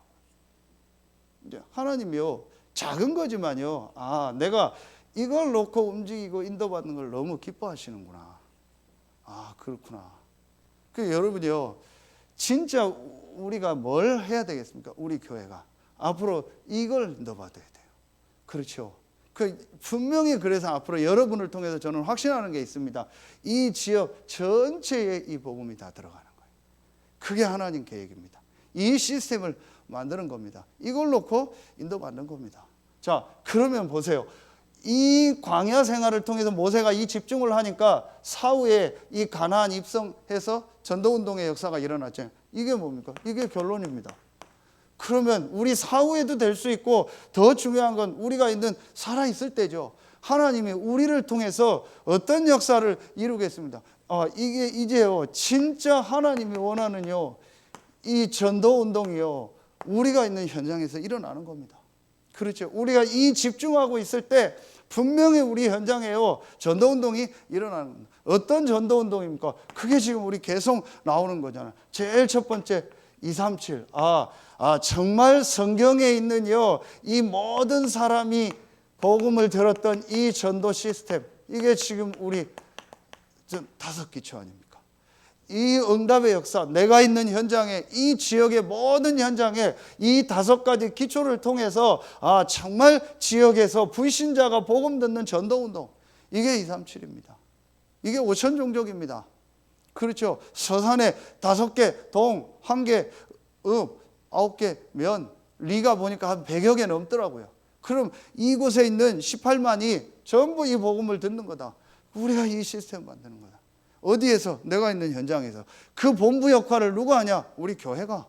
이제 하나님이요 작은 거지만요. 내가 이걸 놓고 움직이고 인도받는 걸 너무 기뻐하시는구나. 그렇구나. 그 여러분이요 진짜 우리가 뭘 해야 되겠습니까? 우리 교회가 앞으로 이걸 인도받아야 돼요. 그렇죠. 분명히 그래서 앞으로 여러분을 통해서 저는 확신하는 게 있습니다. 이 지역 전체에 이 복음이 다 들어가는 거예요. 그게 하나님 계획입니다. 이 시스템을 만드는 겁니다. 이걸 놓고 인도받는 겁니다. 자, 그러면 보세요. 이 광야 생활을 통해서 모세가 이 집중을 하니까 사후에 이 가나안 입성해서 전도운동의 역사가 일어났잖아요. 이게 뭡니까? 이게 결론입니다. 그러면 우리 사후에도 될 수 있고 더 중요한 건 우리가 있는 살아있을 때죠. 하나님이 우리를 통해서 어떤 역사를 이루겠습니다. 이게 이제요 진짜 하나님이 원하는요 이 전도운동이요 우리가 있는 현장에서 일어나는 겁니다. 그렇죠. 우리가 이 집중하고 있을 때 분명히 우리 현장에요 전도운동이 일어나는 겁니다. 어떤 전도운동입니까? 그게 지금 우리 계속 나오는 거잖아요. 제일 첫 번째 237. 정말 성경에 있는요 이 모든 사람이 복음을 들었던 이 전도 시스템, 이게 지금 우리 5기초 아닙니까? 이 응답의 역사, 내가 있는 현장에, 이 지역의 모든 현장에 이 5가지 기초를 통해서 정말 지역에서 불신자가 복음 듣는 전도운동, 이게 237입니다. 이게 5천 종족입니다. 그렇죠. 서산에 5개 동, 1개 읍, 9개 면, 리가 보니까 한 100여 개 넘더라고요. 그럼 이곳에 있는 18만이 전부 이 복음을 듣는 거다. 우리가 이 시스템 만드는 거다. 어디에서? 내가 있는 현장에서. 그 본부 역할을 누가 하냐? 우리 교회가.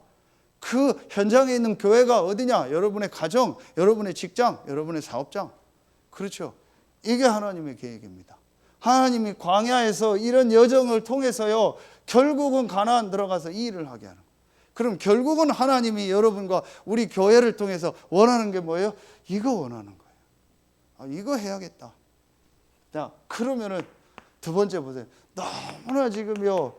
그 현장에 있는 교회가 어디냐? 여러분의 가정, 여러분의 직장, 여러분의 사업장. 그렇죠. 이게 하나님의 계획입니다. 하나님이 광야에서 이런 여정을 통해서요 결국은 가나안 들어가서 이 일을 하게 하는 거예요. 그럼 결국은 하나님이 여러분과 우리 교회를 통해서 원하는 게 뭐예요? 이거 원하는 거예요. 이거 해야겠다. 자, 그러면은 두 번째 보세요. 너무나 지금요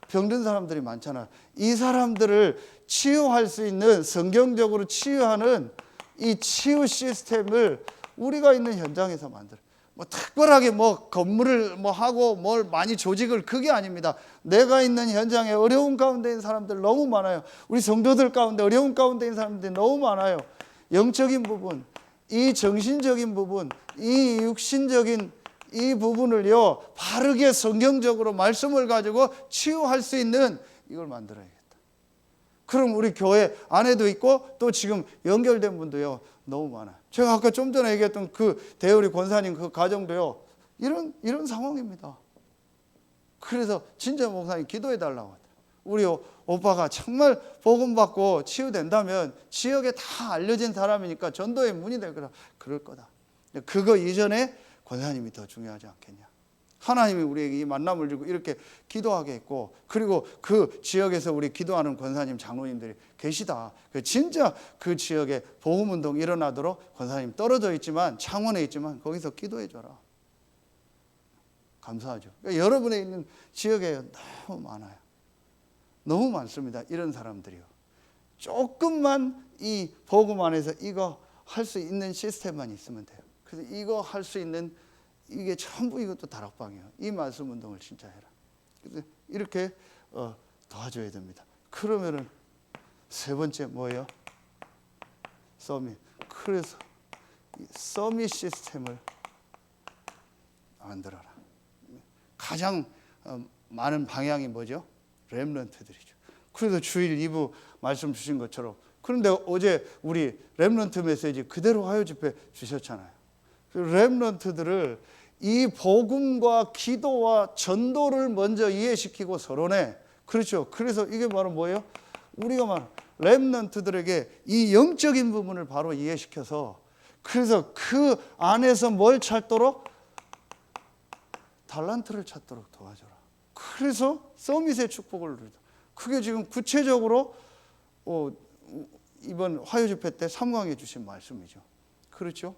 병든 사람들이 많잖아요. 이 사람들을 치유할 수 있는, 성경적으로 치유하는 이 치유 시스템을 우리가 있는 현장에서 만들어요. 특별하게 건물을 하고 뭘 많이 조직을, 그게 아닙니다. 내가 있는 현장에 어려운 가운데 있는 사람들 너무 많아요. 우리 성도들 가운데 어려운 가운데 있는 사람들이 너무 많아요. 영적인 부분, 이 정신적인 부분, 이 육신적인 이 부분을요 바르게 성경적으로 말씀을 가지고 치유할 수 있는 이걸 만들어야겠다. 그럼 우리 교회 안에도 있고 또 지금 연결된 분도요 너무 많아요. 제가 아까 좀 전에 얘기했던 그 대우리 권사님 그 가정도요 이런 상황입니다. 그래서 진짜 목사님 기도해 달라고 하더라고요. 우리 오빠가 정말 복음 받고 치유된다면 지역에 다 알려진 사람이니까 전도의 문이 될 거다. 그럴 거다. 그거 이전에 권사님이 더 중요하지 않겠냐. 하나님이 우리에게 이 만남을 주고 이렇게 기도하게 했고, 그리고 그 지역에서 우리 기도하는 권사님 장로님들이 계시다. 진짜 그 지역에 복음운동 일어나도록 권사님 떨어져 있지만, 창원에 있지만 거기서 기도해 줘라. 감사하죠. 그러니까 여러분에 있는 지역에 너무 많아요. 너무 많습니다. 이런 사람들이요. 조금만 이 복음 안에서 이거 할 수 있는 시스템만 있으면 돼요. 그래서 이거 할 수 있는 이게 전부 이것도 다락방이에요. 이 말씀 운동을 진짜 해라. 그래서 이렇게 도와줘야 됩니다. 그러면은 세 번째 뭐예요? 서밋. 그래서 이 서밋 시스템을 만들어라. 가장 많은 방향이 뭐죠? 렘넌트들이죠. 그래서 주일 2부 말씀 주신 것처럼, 그런데 어제 우리 렘넌트 메시지 그대로 화요 집회 주셨잖아요. 렘넌트들을 이 복음과 기도와 전도를 먼저 이해시키고 서론에, 그렇죠. 그래서 이게 바로 뭐예요? 우리가 말 렘넌트들에게 이 영적인 부분을 바로 이해시켜서, 그래서 그 안에서 뭘 찾도록? 달란트를 찾도록 도와줘라. 그래서 서밋의 축복을 누리다. 그게 지금 구체적으로 이번 화요 집회 때 3강에 주신 말씀이죠. 그렇죠?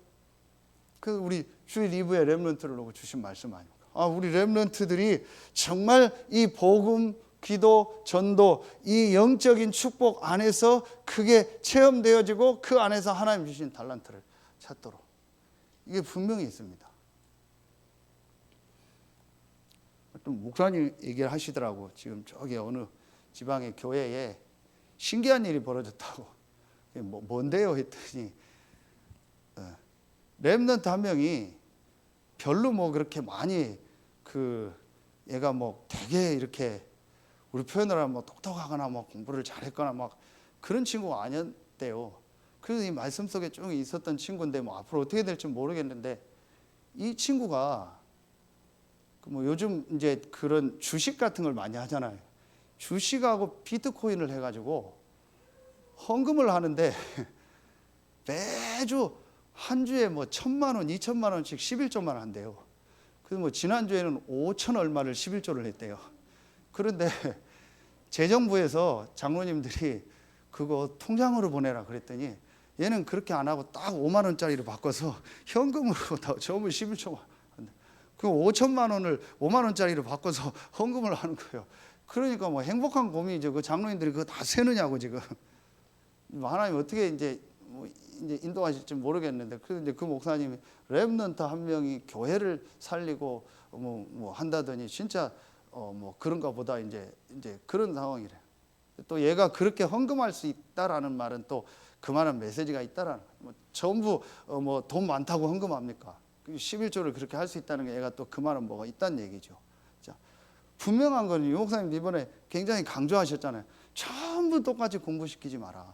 그 우리 주일 2부에 렘넌트를 놓고 주신 말씀 아닙니까? 우리 렘넌트들이 정말 이 복음, 기도, 전도, 이 영적인 축복 안에서 그게 체험되어지고 그 안에서 하나님 주신 달란트를 찾도록, 이게 분명히 있습니다. 어떤 목사님 얘기를 하시더라고. 지금 저기 어느 지방의 교회에 신기한 일이 벌어졌다고. 뭔데요? 했더니 렘넌트 한 명이 별로 뭐 그렇게 많이 얘가 뭐 되게 이렇게 우리 표현으로 하면 뭐 똑똑하거나 뭐 공부를 잘했거나 막 그런 친구가 아니었대요. 그래서 이 말씀 속에 쭉 있었던 친구인데 뭐 앞으로 어떻게 될지 모르겠는데, 이 친구가 뭐 요즘 이제 그런 주식 같은 걸 많이 하잖아요. 주식하고 비트코인을 해가지고 헌금을 하는데 매주 한 주에 뭐 1,000만 원, 2천만 원씩 11조만 한대요. 그래서 뭐 지난주에는 5천 얼마를 11조를 했대요. 그런데 재정부에서 장로님들이 그거 통장으로 보내라 그랬더니 얘는 그렇게 안 하고 딱 5만 원짜리로 바꿔서 현금으로 전부 11조만. 그 5천만 원을 5만 원짜리로 바꿔서 헌금을 하는 거예요. 그러니까 뭐 행복한 고민이죠. 그 장로님들이 그거 다 세느냐고 지금. 하나님 어떻게 이제 인도하실지 모르겠는데, 그래서 이제 그 목사님이 렘넌트 한 명이 교회를 살리고 뭐 한다더니 진짜 뭐 그런가 보다 이제 그런 상황이래. 또 얘가 그렇게 헌금할 수 있다라는 말은 또 그만한 메시지가 있다라는 거예요. 뭐 전부 뭐 돈 많다고 헌금합니까? 11조를 그렇게 할 수 있다는 게 얘가 또 그만한 뭐가 있다는 얘기죠. 자, 분명한 건 유 목사님 이번에 굉장히 강조하셨잖아요. 전부 똑같이 공부시키지 마라.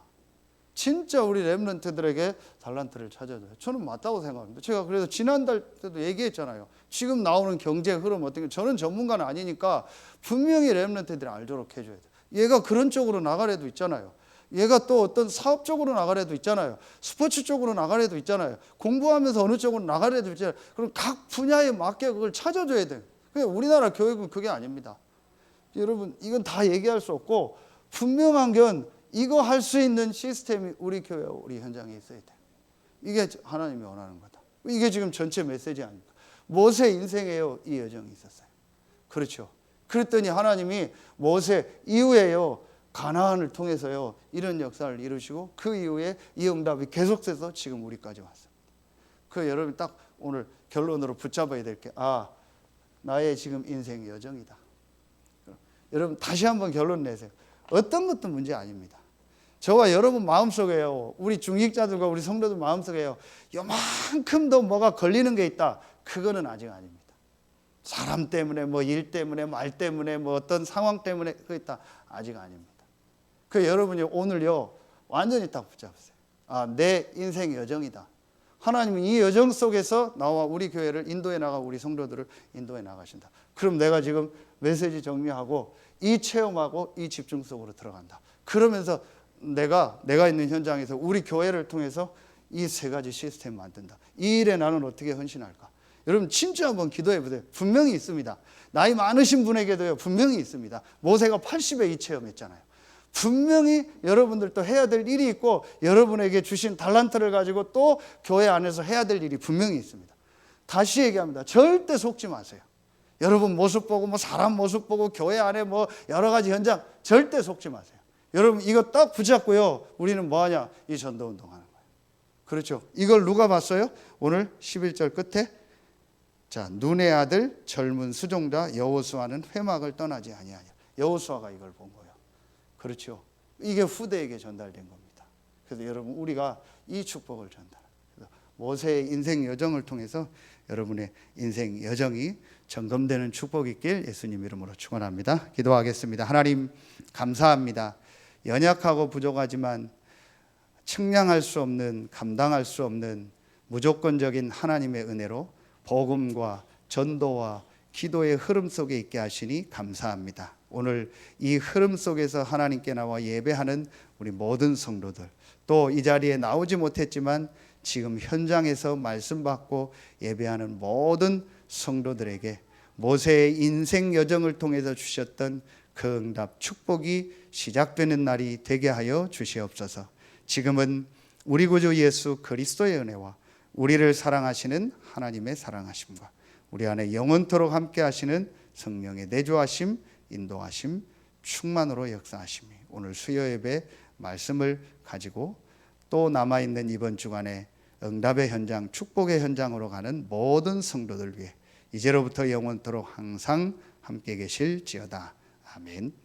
진짜 우리 렘넌트들에게 달란트를 찾아줘요. 저는 맞다고 생각합니다. 제가 그래서 지난달 때도 얘기했잖아요. 지금 나오는 경제 흐름 어떻게, 저는 전문가는 아니니까 분명히 렘넌트들이 알도록 해줘야 돼요. 얘가 그런 쪽으로 나가래도 있잖아요. 얘가 또 어떤 사업 쪽으로 나가래도 있잖아요. 스포츠 쪽으로 나가래도 있잖아요. 공부하면서 어느 쪽으로 나가래도 있잖아요. 그럼 각 분야에 맞게 그걸 찾아줘야 돼요. 우리나라 교육은 그게 아닙니다. 여러분, 이건 다 얘기할 수 없고, 분명한 건 이거 할 수 있는 시스템이 우리 교회와 우리 현장에 있어야 돼요. 이게 하나님이 원하는 거다. 이게 지금 전체 메시지 아닙니까? 모세 인생에요, 이 여정이 있었어요. 그렇죠. 그랬더니 하나님이 모세 이후에요, 가나안을 통해서요, 이런 역사를 이루시고 그 이후에 이 응답이 계속돼서 지금 우리까지 왔습니다. 그 여러분 딱 오늘 결론으로 붙잡아야 될 게, 나의 지금 인생 여정이다. 여러분 다시 한번 결론 내세요. 어떤 것도 문제 아닙니다. 저와 여러분 마음속에요, 우리 중직자들과 우리 성도들 마음속에요, 요만큼도 뭐가 걸리는 게 있다. 그거는 아직 아닙니다. 사람 때문에, 뭐 일 때문에, 말 때문에, 뭐 어떤 상황 때문에 그거 있다. 아직 아닙니다. 그 여러분이 오늘요 완전히 딱 붙잡으세요. 내 인생 여정이다. 하나님은 이 여정 속에서 나와 우리 교회를 인도해 나가, 우리 성도들을 인도해 나가신다. 그럼 내가 지금 메시지 정리하고 이 체험하고 이 집중 속으로 들어간다. 그러면서 내가 있는 현장에서 우리 교회를 통해서 이 세 가지 시스템 만든다. 이 일에 나는 어떻게 헌신할까? 여러분 진짜 한번 기도해 보세요. 분명히 있습니다. 나이 많으신 분에게도요 분명히 있습니다. 모세가 80에 이 체험했잖아요. 분명히 여러분들도 해야 될 일이 있고, 여러분에게 주신 달란트를 가지고 또 교회 안에서 해야 될 일이 분명히 있습니다. 다시 얘기합니다. 절대 속지 마세요. 여러분 모습 보고, 뭐 사람 모습 보고, 교회 안에 뭐 여러 가지 현장 절대 속지 마세요. 여러분 이거 딱 붙잡고요, 우리는 뭐하냐? 이 전도 운동하는 거예요. 그렇죠. 이걸 누가 봤어요? 오늘 11절 끝에 자, 눈의 아들 젊은 수종자 여호수아는 회막을 떠나지 아니하냐. 여호수아가 이걸 본 거예요. 그렇죠. 이게 후대에게 전달된 겁니다. 그래서 여러분 우리가 이 축복을 전달. 모세의 인생 여정을 통해서 여러분의 인생 여정이 점검되는 축복이 있길 예수님 이름으로 축원합니다. 기도하겠습니다. 하나님 감사합니다. 연약하고 부족하지만 측량할 수 없는, 감당할 수 없는 무조건적인 하나님의 은혜로 복음과 전도와 기도의 흐름 속에 있게 하시니 감사합니다. 오늘 이 흐름 속에서 하나님께 나와 예배하는 우리 모든 성도들, 또 이 자리에 나오지 못했지만 지금 현장에서 말씀 받고 예배하는 모든 성도들에게 모세의 인생 여정을 통해서 주셨던 그 응답 축복이 시작되는 날이 되게 하여 주시옵소서. 지금은 우리 구주 예수 그리스도의 은혜와 우리를 사랑하시는 하나님의 사랑하심과 우리 안에 영원토록 함께 하시는 성령의 내주하심, 인도하심, 충만으로 역사하심이 오늘 수요 예배 말씀을 가지고 또 남아있는 이번 주간에 응답의 현장, 축복의 현장으로 가는 모든 성도들 위해 이제로부터 영원토록 항상 함께 계실지어다. 아멘.